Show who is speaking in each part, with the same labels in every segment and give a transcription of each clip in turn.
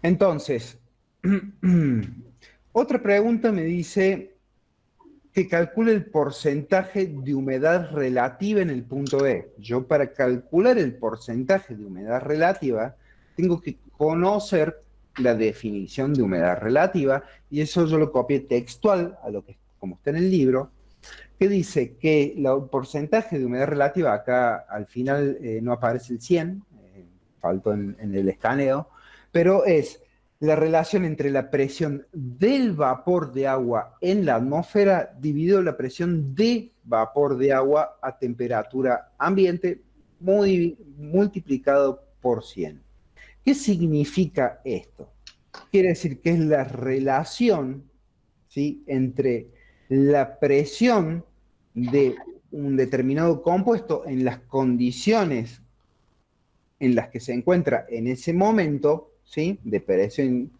Speaker 1: Entonces, otra pregunta me dice que calcule el porcentaje de humedad relativa en el punto B. Yo para calcular el porcentaje de humedad relativa tengo que conocer la definición de humedad relativa y eso yo lo copié textual a lo que como está en el libro, que dice que el porcentaje de humedad relativa, acá al final no aparece el 100, faltó en el escaneo, pero es la relación entre la presión del vapor de agua en la atmósfera dividido la presión de vapor de agua a temperatura ambiente multiplicado por 100. ¿Qué significa esto? Quiere decir que es la relación, ¿sí?, entre la presión de un determinado compuesto en las condiciones en las que se encuentra en ese momento, ¿sí?, de presión,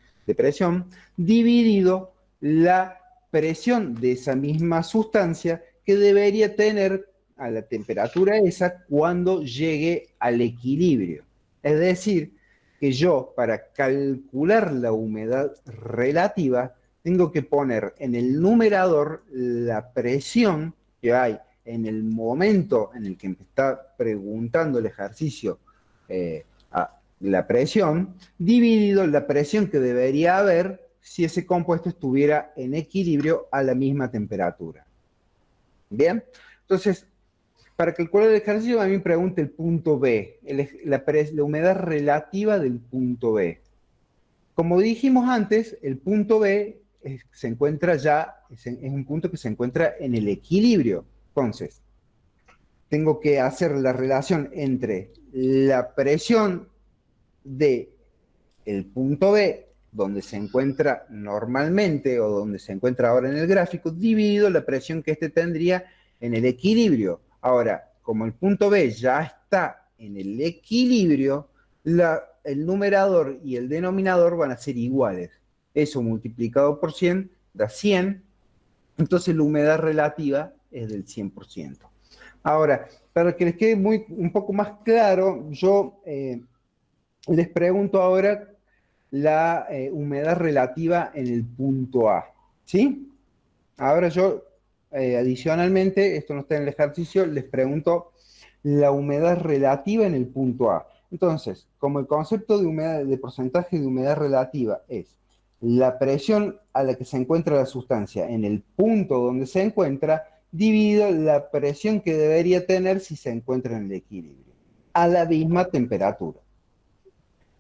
Speaker 1: dividido la presión de esa misma sustancia que debería tener a la temperatura esa cuando llegue al equilibrio. Es decir, que yo para calcular la humedad relativa tengo que poner en el numerador la presión que hay en el momento en el que me está preguntando el ejercicio la presión, dividido la presión que debería haber si ese compuesto estuviera en equilibrio a la misma temperatura. Bien, entonces, para calcular el ejercicio, a mí me pregunta el punto B, la humedad relativa del punto B. Como dijimos antes, el punto B se encuentra ya, es un punto que se encuentra en el equilibrio. Entonces, tengo que hacer la relación entre la presión de el punto B, donde se encuentra normalmente o donde se encuentra ahora en el gráfico, dividido la presión que este tendría en el equilibrio. Ahora, como el punto B ya está en el equilibrio, el numerador y el denominador van a ser iguales. Eso multiplicado por 100 da 100, entonces la humedad relativa es del 100%. Ahora, para que les quede un poco más claro, yo les pregunto ahora la humedad relativa en el punto A, ¿sí? Ahora yo, adicionalmente, esto no está en el ejercicio, les pregunto la humedad relativa en el punto A. Entonces, como el concepto de porcentaje de humedad relativa es la presión a la que se encuentra la sustancia en el punto donde se encuentra, dividido la presión que debería tener si se encuentra en el equilibrio, a la misma temperatura.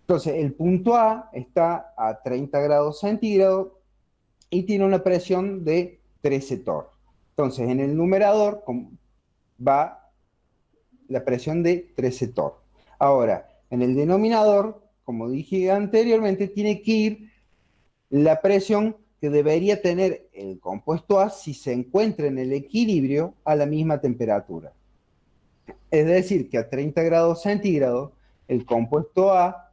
Speaker 1: Entonces, el punto A está a 30 grados centígrados y tiene una presión de 13 torr. Entonces, en el numerador va la presión de 13 torr. Ahora, en el denominador, como dije anteriormente, tiene que ir la presión que debería tener el compuesto A si se encuentra en el equilibrio a la misma temperatura. Es decir, que a 30 grados centígrados, el compuesto A,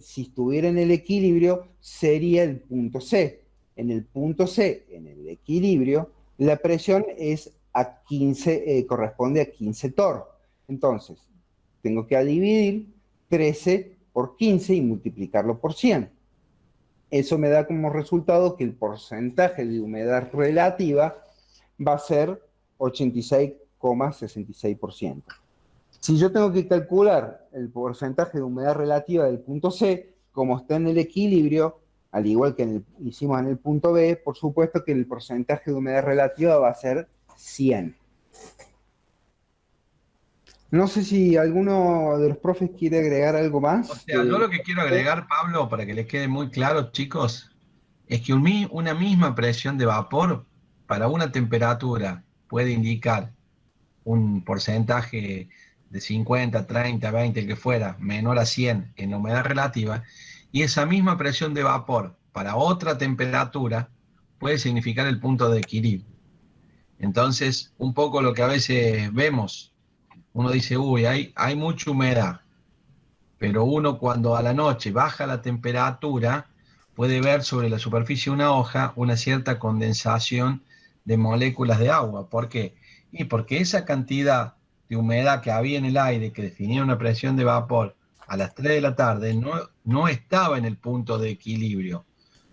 Speaker 1: si estuviera en el equilibrio, sería el punto C. En el punto C, en el equilibrio, la presión es a 15, corresponde a 15 torr. Entonces, tengo que dividir 13 por 15 y multiplicarlo por 100. Eso me da como resultado que el porcentaje de humedad relativa va a ser 86,66%. Si yo tengo que calcular el porcentaje de humedad relativa del punto C, como está en el equilibrio, al igual que hicimos en el punto B, por supuesto que el porcentaje de humedad relativa va a ser 100. No sé si alguno de los profes quiere agregar algo
Speaker 2: O
Speaker 1: más.
Speaker 2: sea, yo lo que quiero agregar, Pablo, para que les quede muy claro, chicos, es que una misma presión de vapor para una temperatura puede indicar un porcentaje de 50, 30, 20, el que fuera, menor a 100 en la humedad relativa, y esa misma presión de vapor para otra temperatura puede significar el punto de equilibrio. Entonces, un poco lo que a veces vemos, uno dice, uy, hay mucha humedad, pero uno cuando a la noche baja la temperatura puede ver sobre la superficie de una hoja una cierta condensación de moléculas de agua. ¿Por qué? Y porque esa cantidad de humedad que había en el aire, que definía una presión de vapor a las 3 de la tarde no estaba en el punto de equilibrio.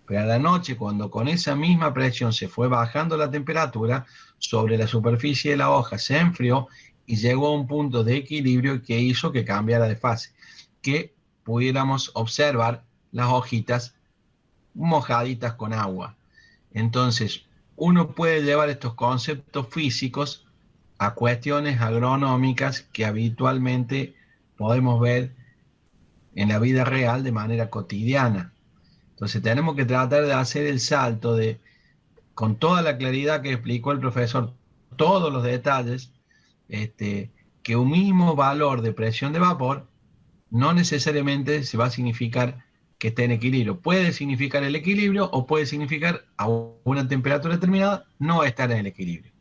Speaker 2: Pero a la noche, cuando con esa misma presión se fue bajando la temperatura, sobre la superficie de la hoja se enfrió y llegó a un punto de equilibrio que hizo que cambiara de fase, que pudiéramos observar las hojitas mojaditas con agua. Entonces, uno puede llevar estos conceptos físicos a cuestiones agronómicas que habitualmente podemos ver en la vida real de manera cotidiana. Entonces tenemos que tratar de hacer el salto de, con toda la claridad que explicó el profesor, todos los detalles, que un mismo valor de presión de vapor no necesariamente se va a significar que esté en equilibrio. Puede significar el equilibrio o puede significar a una temperatura determinada no estar en el equilibrio.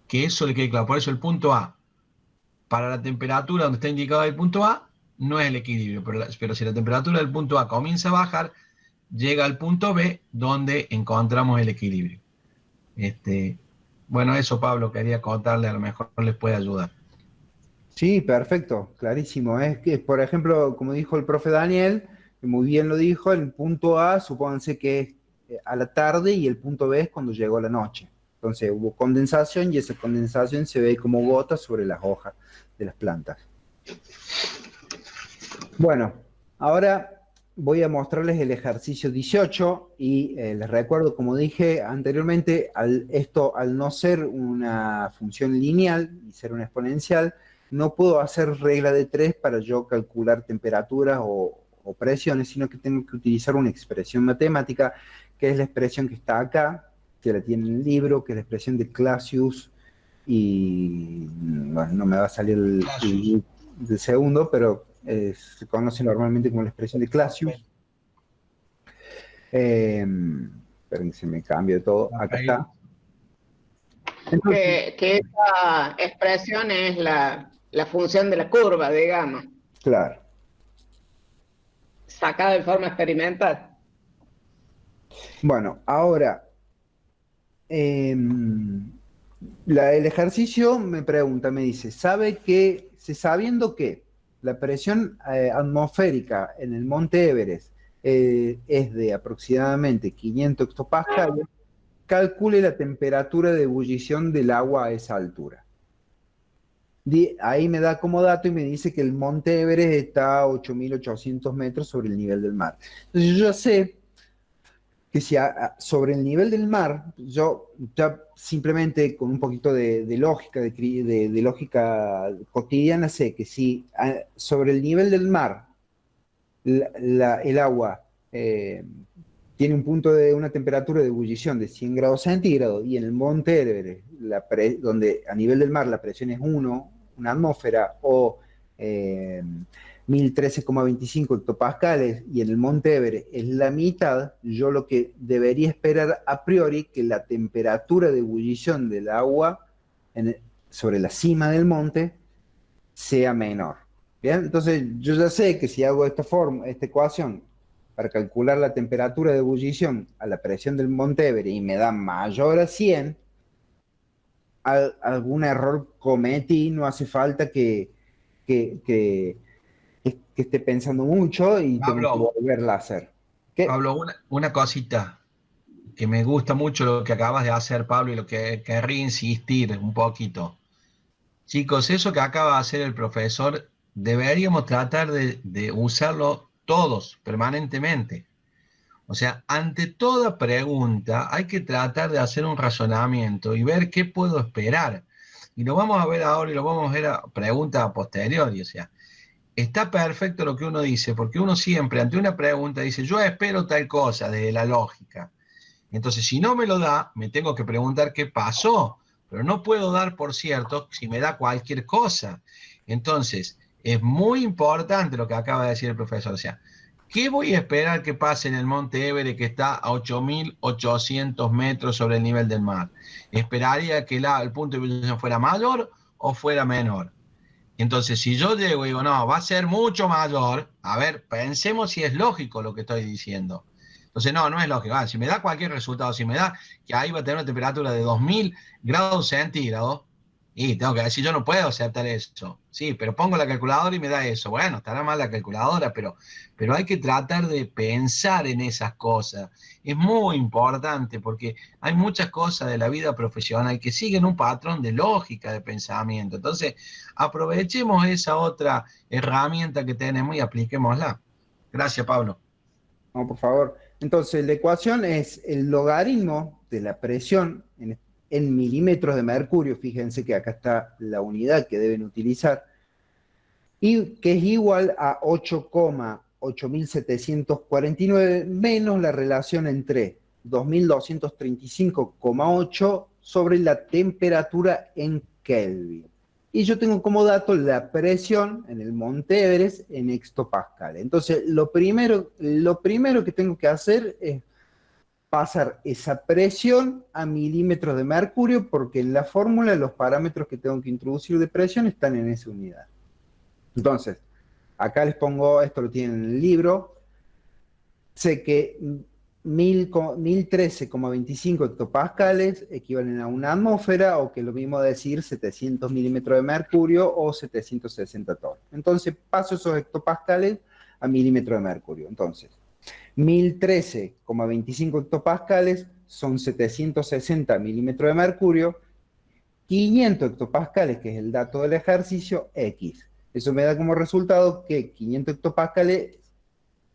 Speaker 2: Que eso le quede claro. Por eso el punto A, para la temperatura donde está indicado el punto A, no es el equilibrio, pero si la temperatura del punto A comienza a bajar, llega al punto B donde encontramos el equilibrio. Bueno, eso, Pablo, quería contarle, a lo mejor les puede ayudar.
Speaker 1: Sí, perfecto, clarísimo. Es que, por ejemplo, como dijo el profe Daniel, que muy bien lo dijo, el punto A, supónganse que es a la tarde y el punto B es cuando llegó la noche. Entonces hubo condensación y esa condensación se ve como gotas sobre las hojas de las plantas. Bueno, ahora voy a mostrarles el ejercicio 18 y les recuerdo, como dije anteriormente, esto al no ser una función lineal y ser una exponencial, no puedo hacer regla de 3 para yo calcular temperaturas o presiones, sino que tengo que utilizar una expresión matemática, que es la expresión que está acá, que la tiene en el libro, que es la expresión de Clausius, y bueno, no me va a salir el segundo, pero se conoce normalmente como la expresión de Clausius. Esperen que se me cambie todo. Acá está.
Speaker 3: Entonces, que esa expresión es la función de la curva, digamos.
Speaker 1: Claro.
Speaker 3: Sacada de forma experimental.
Speaker 1: Bueno, ahora, el ejercicio me pregunta, me dice, sabiendo que la presión atmosférica en el monte Everest es de aproximadamente 500 hectopascales, calcule la temperatura de ebullición del agua a esa altura. Ahí me da como dato y me dice que el monte Everest está a 8.800 metros sobre el nivel del mar. Entonces yo ya sé que si sobre el nivel del mar, yo ya simplemente con un poquito de lógica, de lógica cotidiana, sé que si sobre el nivel del mar el agua tiene un punto de una temperatura de ebullición de 100 grados centígrados y en el monte Everest, donde a nivel del mar la presión es 1, una atmósfera, o 1013,25 hectopascales, y en el monte Everest es la mitad, yo lo que debería esperar a priori que la temperatura de ebullición del agua sobre la cima del monte sea menor. ¿Bien? Entonces yo ya sé que si hago esta ecuación para calcular la temperatura de ebullición a la presión del monte Everest y me da mayor a 100, algún error cometí, no hace falta que esté pensando mucho y
Speaker 2: Pablo,
Speaker 1: tengo que volverla a hacer. ¿Qué?
Speaker 2: Pablo, una cosita que me gusta mucho lo que acabas de hacer, Pablo, y lo que querría insistir un poquito. Chicos, eso que acaba de hacer el profesor, deberíamos tratar de usarlo todos, permanentemente. O sea, ante toda pregunta hay que tratar de hacer un razonamiento y ver qué puedo esperar. Y lo vamos a ver ahora y lo vamos a ver a pregunta a posteriori. O sea, está perfecto lo que uno dice, porque uno siempre ante una pregunta dice, yo espero tal cosa desde la lógica. Entonces, si no me lo da, me tengo que preguntar qué pasó, pero no puedo dar por cierto si me da cualquier cosa. Entonces, es muy importante lo que acaba de decir el profesor. O sea, ¿qué voy a esperar que pase en el monte Everest, que está a 8.800 metros sobre el nivel del mar? ¿Esperaría que el punto de ebullición fuera mayor o fuera menor? Entonces, si yo llego y digo, no, va a ser mucho mayor, a ver, pensemos si es lógico lo que estoy diciendo. Entonces, no es lógico. Si me da cualquier resultado, si me da que ahí va a tener una temperatura de 2.000 grados centígrados, Y tengo que decir, yo no puedo aceptar eso. Sí, pero pongo la calculadora y me da eso. Bueno, estará mal la calculadora, pero hay que tratar de pensar en esas cosas. Es muy importante porque hay muchas cosas de la vida profesional que siguen un patrón de lógica de pensamiento. Entonces, aprovechemos esa otra herramienta que tenemos y apliquémosla. Gracias, Pablo.
Speaker 1: No, por favor. Entonces, la ecuación es el logaritmo de la presión en milímetros de mercurio. Fíjense que acá está la unidad que deben utilizar. Y que es igual a 8,8749 menos la relación entre 2235,8 sobre la temperatura en Kelvin. Y yo tengo como dato la presión en el Monte Everest en hectopascales. Entonces, lo primero que tengo que hacer es pasar esa presión a milímetros de mercurio, porque en la fórmula los parámetros que tengo que introducir de presión están en esa unidad. Entonces, acá les pongo, esto lo tienen en el libro, sé que 1013,25 hectopascales equivalen a una atmósfera, o que es lo mismo decir 700 milímetros de mercurio o 760 torres. Entonces, paso esos hectopascales a milímetros de mercurio. Entonces, 1013,25 hectopascales son 760 milímetros de mercurio, 500 hectopascales, que es el dato del ejercicio, X. Eso me da como resultado que 500 hectopascales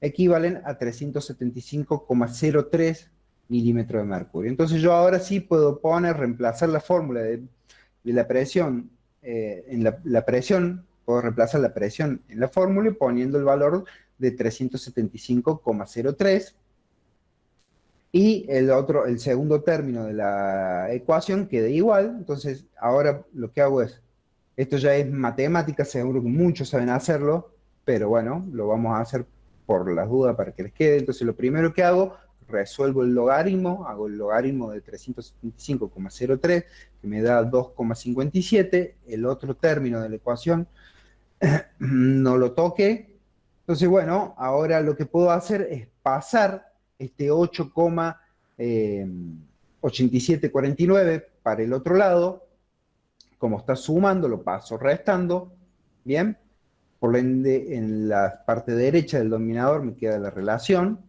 Speaker 1: equivalen a 375,03 milímetros de mercurio. Entonces yo ahora sí puedo reemplazar la fórmula de la presión, la presión, puedo reemplazar la presión en la fórmula y poniendo el valor de 375,03. Y el segundo término de la ecuación queda igual. Entonces ahora lo que hago es, esto ya es matemática, seguro que muchos saben hacerlo, pero bueno, lo vamos a hacer por las dudas para que les quede. Entonces lo primero que hago, resuelvo el logaritmo, hago el logaritmo de 375,03, que me da 2,57, el otro término de la ecuación no lo toqué. Entonces bueno, ahora lo que puedo hacer es pasar este 8,8749 para el otro lado. Como está sumando, lo paso restando, ¿bien? Por ende, en la parte derecha del denominador me queda la relación.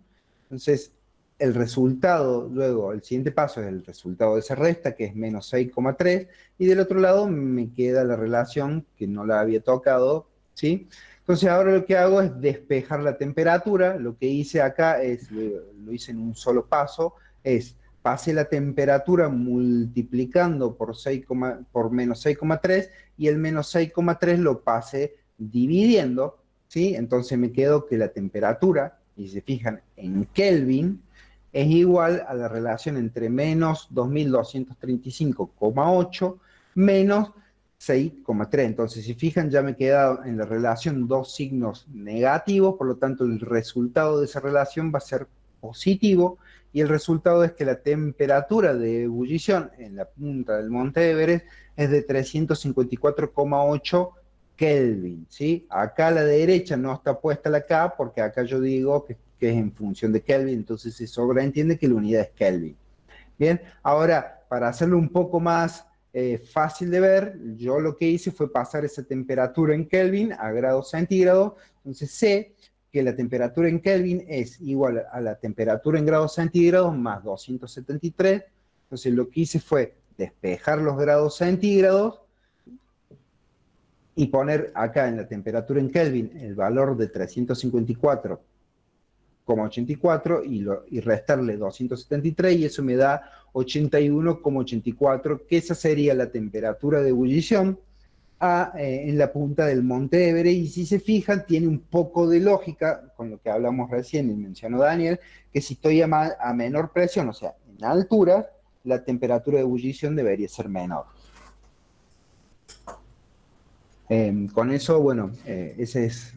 Speaker 1: Entonces, el resultado, luego, el siguiente paso es el resultado de esa resta, que es menos 6,3, y del otro lado me queda la relación, que no la había tocado, ¿sí? Entonces, ahora lo que hago es despejar la temperatura. Lo que hice acá lo hice en un solo paso, pasé la temperatura multiplicando por menos 6,3, y el menos 6,3 lo pasé dividiendo, ¿sí? Entonces me quedo que la temperatura, y si se fijan en Kelvin, es igual a la relación entre menos 2235,8 menos 6,3. Entonces, si fijan, ya me he quedado en la relación dos signos negativos, por lo tanto el resultado de esa relación va a ser positivo, y el resultado es que la temperatura de ebullición en la punta del Monte Everest es de 354,8 Kelvin, ¿sí? Acá a la derecha no está puesta la K, porque acá yo digo que es en función de Kelvin, entonces se sobreentiende que la unidad es Kelvin. Bien, ahora, para hacerlo un poco más fácil de ver, yo lo que hice fue pasar esa temperatura en Kelvin a grados centígrados. Entonces sé que la temperatura en Kelvin es igual a la temperatura en grados centígrados más 273. Entonces lo que hice fue despejar los grados centígrados y poner acá en la temperatura en Kelvin el valor de 354,84 y restarle 273, y eso me da 81,84, que esa sería la temperatura de ebullición en la punta del Monte Everest. Y si se fijan, tiene un poco de lógica con lo que hablamos recién y mencionó Daniel, que si estoy a menor presión, o sea, en altura, la temperatura de ebullición debería ser menor. Con eso, bueno, esa es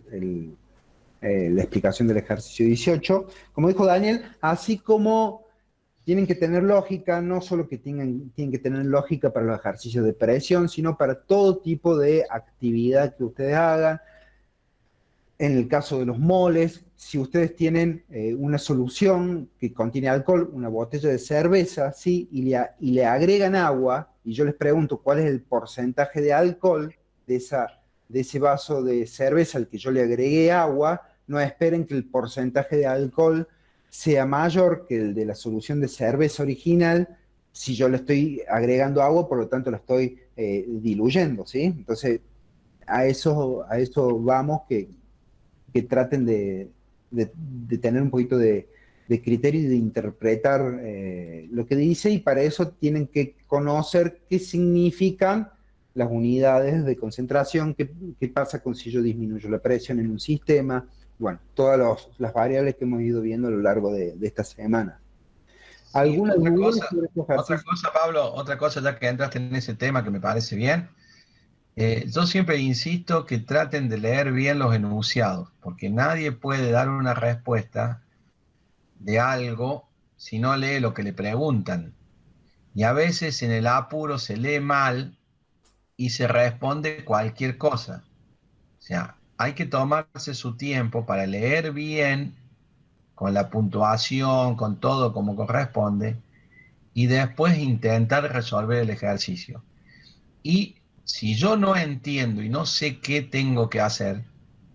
Speaker 1: la explicación del ejercicio 18. Como dijo Daniel, así como tienen que tener lógica, no solo que tienen que tener lógica para los ejercicios de presión, sino para todo tipo de actividad que ustedes hagan. En el caso de los moles, si ustedes tienen una solución que contiene alcohol, una botella de cerveza, ¿sí? Y le agregan agua, y yo les pregunto cuál es el porcentaje de alcohol de ese vaso de cerveza al que yo le agregué agua, no esperen que el porcentaje de alcohol sea mayor que el de la solución de cerveza original, si yo le estoy agregando agua, por lo tanto la estoy diluyendo, ¿sí? Entonces, a eso vamos, que traten de tener un poquito de criterio y de interpretar lo que dice, y para eso tienen que conocer qué significan las unidades de concentración, qué pasa con si yo disminuyo la presión en un sistema, bueno, todas las variables que hemos ido viendo a lo largo de esta semana. ¿Alguna duda sobre estos
Speaker 2: otra
Speaker 1: ejercicios?
Speaker 2: cosa, Pablo, otra cosa ya que entraste en ese tema que me parece bien. Yo siempre insisto que traten de leer bien los enunciados, porque nadie puede dar una respuesta de algo si no lee lo que le preguntan. Y a veces en el apuro se lee mal y se responde cualquier cosa. O sea, hay que tomarse su tiempo para leer bien, con la puntuación, con todo como corresponde, y después intentar resolver el ejercicio. Y si yo no entiendo y no sé qué tengo que hacer,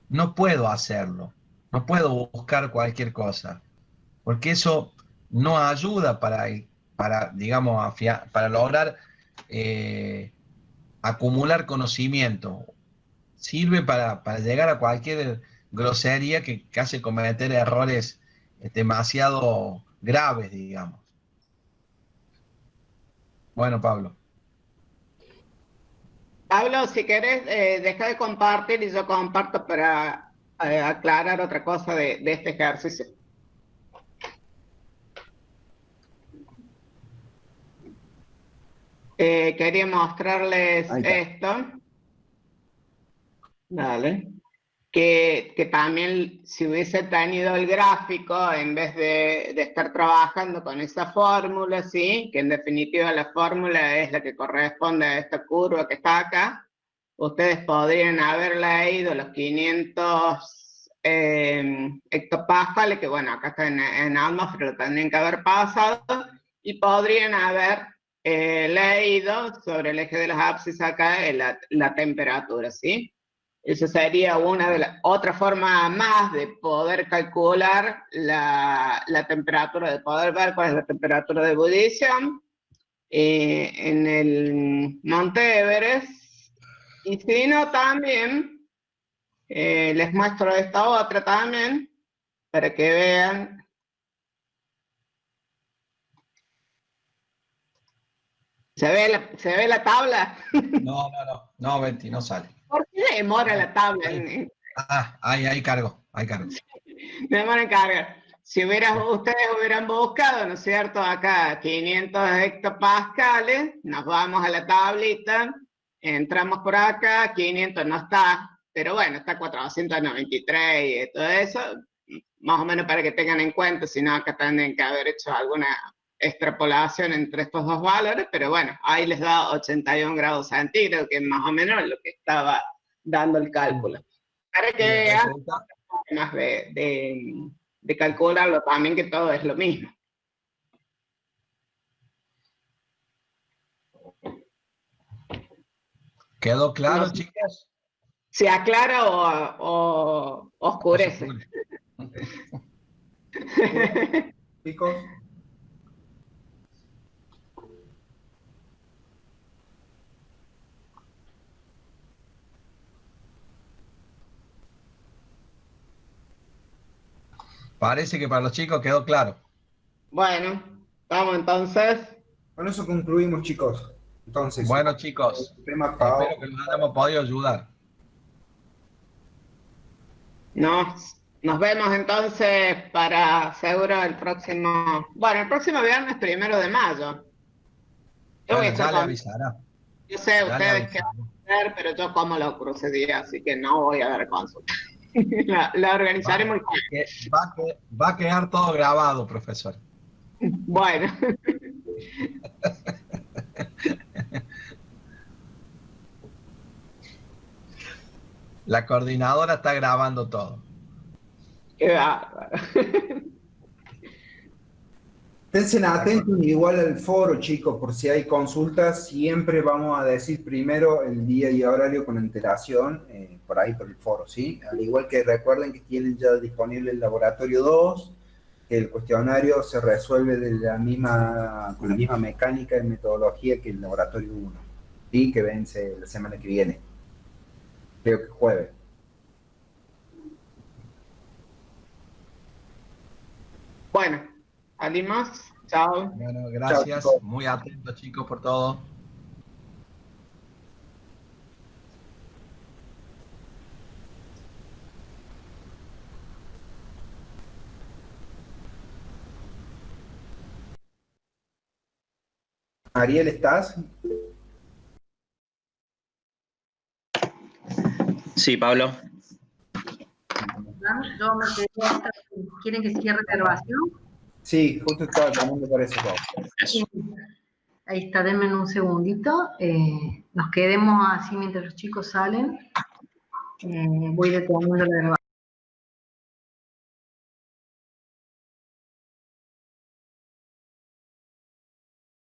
Speaker 2: no puedo hacerlo. No puedo buscar cualquier cosa, porque eso no ayuda para digamos, para lograr eh, acumular conocimiento. Sirve para llegar a cualquier grosería que hace cometer errores demasiado graves, digamos. Bueno, Pablo.
Speaker 3: Pablo, si querés, deja de compartir y yo comparto para aclarar otra cosa de este ejercicio. Quería mostrarles esto. Dale. Que también si hubiese tenido el gráfico, en vez de estar trabajando con esa fórmula, ¿sí? Que en definitiva la fórmula es la que corresponde a esta curva que está acá, ustedes podrían haber leído los 500 hectopascales, que bueno, acá está en atmósfera, lo tendrían que haber pasado, y podrían haber leído sobre el eje de los ábscisis acá la temperatura, ¿sí? Esa sería una de las otra forma más de poder calcular la temperatura, de poder ver cuál es la temperatura de ebullición en el Monte Everest. Y si no, también les muestro esta otra también para que vean. ¿Se ve la tabla?
Speaker 2: No, Betty, no sale.
Speaker 3: ¿Por qué demora la tabla?
Speaker 2: Ahí cargo.
Speaker 3: Demora en cargar. Si ustedes hubieran buscado, ¿no es cierto? Acá 500 hectopascales, nos vamos a la tablita, entramos por acá, 500 no está, pero bueno, está 493 y todo eso, más o menos para que tengan en cuenta, si no acá tendrían que haber hecho alguna extrapolación entre estos dos valores, pero bueno, ahí les da 81 grados centígrados, que es más o menos lo que estaba dando el cálculo. Para que vean más de calcularlo también, que todo es lo mismo.
Speaker 2: ¿Quedó claro, chicos?
Speaker 3: ¿Se aclara o oscurece?
Speaker 1: Chicos.
Speaker 2: Parece que para los chicos quedó claro.
Speaker 3: Bueno, vamos entonces.
Speaker 1: Con eso concluimos, chicos. Entonces,
Speaker 2: bueno, chicos, espero que nos hayamos podido ayudar.
Speaker 3: Nos vemos entonces para seguro el próximo viernes 1 de mayo.
Speaker 2: Bueno, ya le avisará.
Speaker 3: Yo sé ustedes qué van a hacer, pero yo como lo procedí, así que no voy a dar consulta. la organizaremos.
Speaker 2: Va a quedar todo grabado, profesor.
Speaker 3: Bueno.
Speaker 2: La coordinadora está grabando todo.
Speaker 3: Qué bárbaro.
Speaker 1: Estén atentos igual al foro, chicos, por si hay consultas, siempre vamos a decir primero el día y horario con antelación, por ahí por el foro, ¿sí? Al igual que recuerden que tienen ya disponible el laboratorio 2, que el cuestionario se resuelve con la misma mecánica y metodología que el laboratorio 1, ¿sí? Que vence la semana que viene, creo que jueves.
Speaker 3: Bueno, ¿alguien más? Chao.
Speaker 2: Bueno, gracias.
Speaker 1: Chao, chicos.
Speaker 2: Muy atentos, chicos, por todo.
Speaker 1: Ariel, ¿estás?
Speaker 4: Sí, Pablo.
Speaker 5: Yo me quedé hasta, ¿quieren que cierre grabación?
Speaker 1: Sí, justo estaba llamando para eso.
Speaker 4: Eso.
Speaker 5: Ahí está, denme un segundito. Nos quedemos así mientras los chicos salen. Voy deteniendo la grabación.